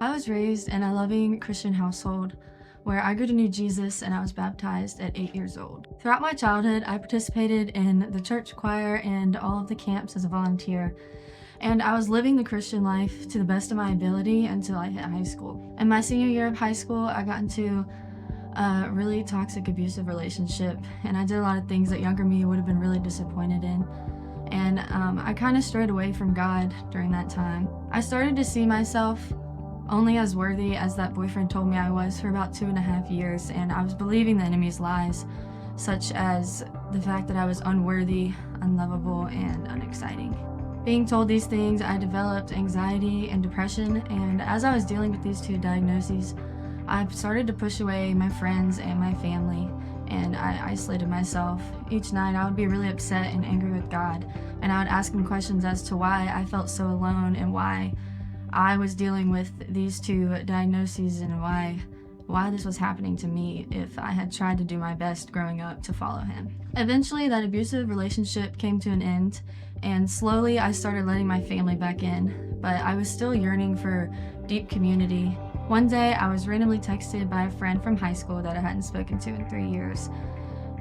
I was raised in a loving Christian household where I grew to know Jesus and I was baptized at 8 years old. Throughout my childhood, I participated in the church choir and all of the camps as a volunteer, and I was living the Christian life to the best of my ability until I hit high school. In my senior year of high school, I got into a really toxic, abusive relationship, and I did a lot of things that younger me would have been really disappointed in. And I kind of strayed away from God during that time. I started to see myself only as worthy as that boyfriend told me I was for about 2.5 years, and I was believing the enemy's lies, such as the fact that I was unworthy, unlovable, and unexciting. Being told these things, I developed anxiety and depression, and as I was dealing with these two diagnoses, I started to push away my friends and my family, and I isolated myself. Each night I would be really upset and angry with God, and I would ask him questions as to why I felt so alone and why I was dealing with these two diagnoses and why this was happening to me if I had tried to do my best growing up to follow him. Eventually, that abusive relationship came to an end, and slowly I started letting my family back in, but I was still yearning for deep community. One day, I was randomly texted by a friend from high school that I hadn't spoken to in 3 years,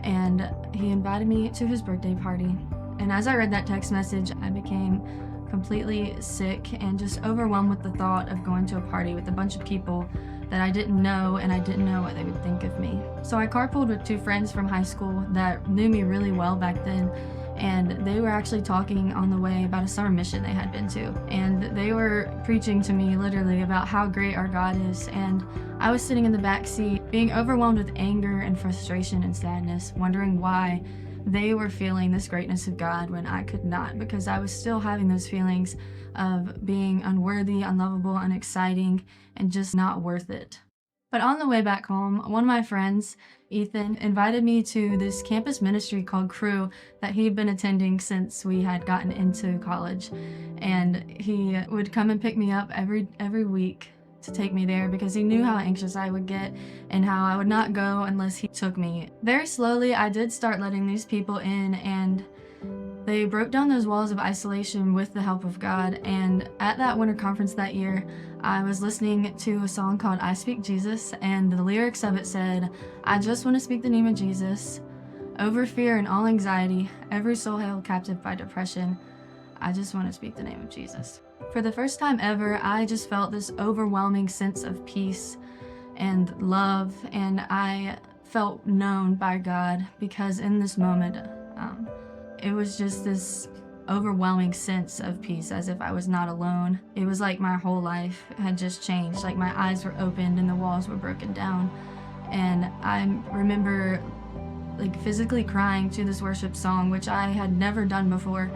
and he invited me to his birthday party. And as I read that text message, I became completely sick and just overwhelmed with the thought of going to a party with a bunch of people that I didn't know, and I didn't know what they would think of me. So I carpooled with 2 friends from high school that knew me really well back then, and they were actually talking on the way about a summer mission they had been to. And they were preaching to me literally about how great our God is, and I was sitting in the back seat being overwhelmed with anger and frustration and sadness, wondering why they were feeling this greatness of God when I could not, because I was still having those feelings of being unworthy, unlovable, unexciting, and just not worth it. But on the way back home, one of my friends, Ethan, invited me to this campus ministry called Crew that he'd been attending since we had gotten into college. And he would come and pick me up every week to take me there because he knew how anxious I would get and how I would not go unless he took me. Very slowly, I did start letting these people in, and they broke down those walls of isolation with the help of God. And at that winter conference that year, I was listening to a song called I Speak Jesus, and the lyrics of it said, "I just want to speak the name of Jesus, over fear and all anxiety, every soul held captive by depression. I just want to speak the name of Jesus." For the first time ever, I just felt this overwhelming sense of peace and love, and I felt known by God because in this moment, it was just this overwhelming sense of peace, as if I was not alone. It was like my whole life had just changed, like my eyes were opened and the walls were broken down. And I remember like physically crying to this worship song, which I had never done before.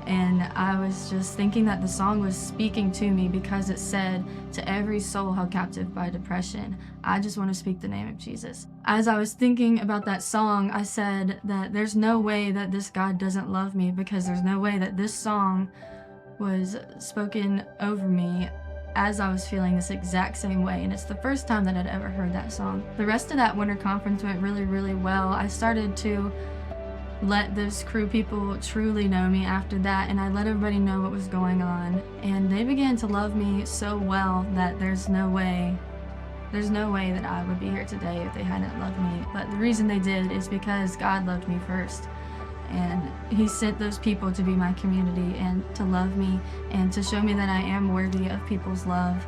And I was just thinking that the song was speaking to me because it said, "To every soul held captive by depression, I just want to speak the name of Jesus." As I was thinking about that song, I said that there's no way that this God doesn't love me, because there's no way that this song was spoken over me as I was feeling this exact same way. And it's the first time that I'd ever heard that song. The rest of that winter conference went really, really well. I started to let those Crew people truly know me after that, and I let everybody know what was going on. And they began to love me so well that there's no way that I would be here today if they hadn't loved me. But the reason they did is because God loved me first. And he sent those people to be my community and to love me and to show me that I am worthy of people's love,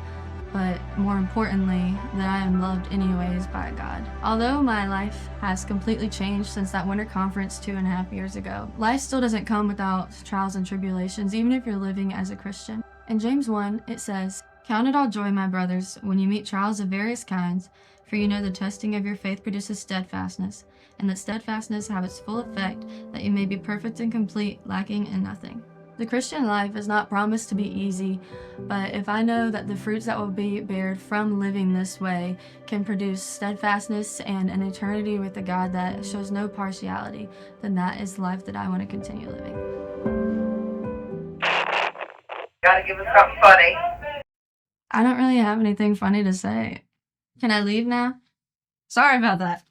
but more importantly, that I am loved anyways by God. Although my life has completely changed since that winter conference 2.5 years ago, life still doesn't come without trials and tribulations, even if you're living as a Christian. In James 1, it says, "Count it all joy, my brothers, when you meet trials of various kinds, for you know the testing of your faith produces steadfastness, and that steadfastness have its full effect, that you may be perfect and complete, lacking in nothing." The Christian life is not promised to be easy, but if I know that the fruits that will be bared from living this way can produce steadfastness and an eternity with a God that shows no partiality, then that is the life that I want to continue living. Gotta give us something funny. I don't really have anything funny to say. Can I leave now? Sorry about that.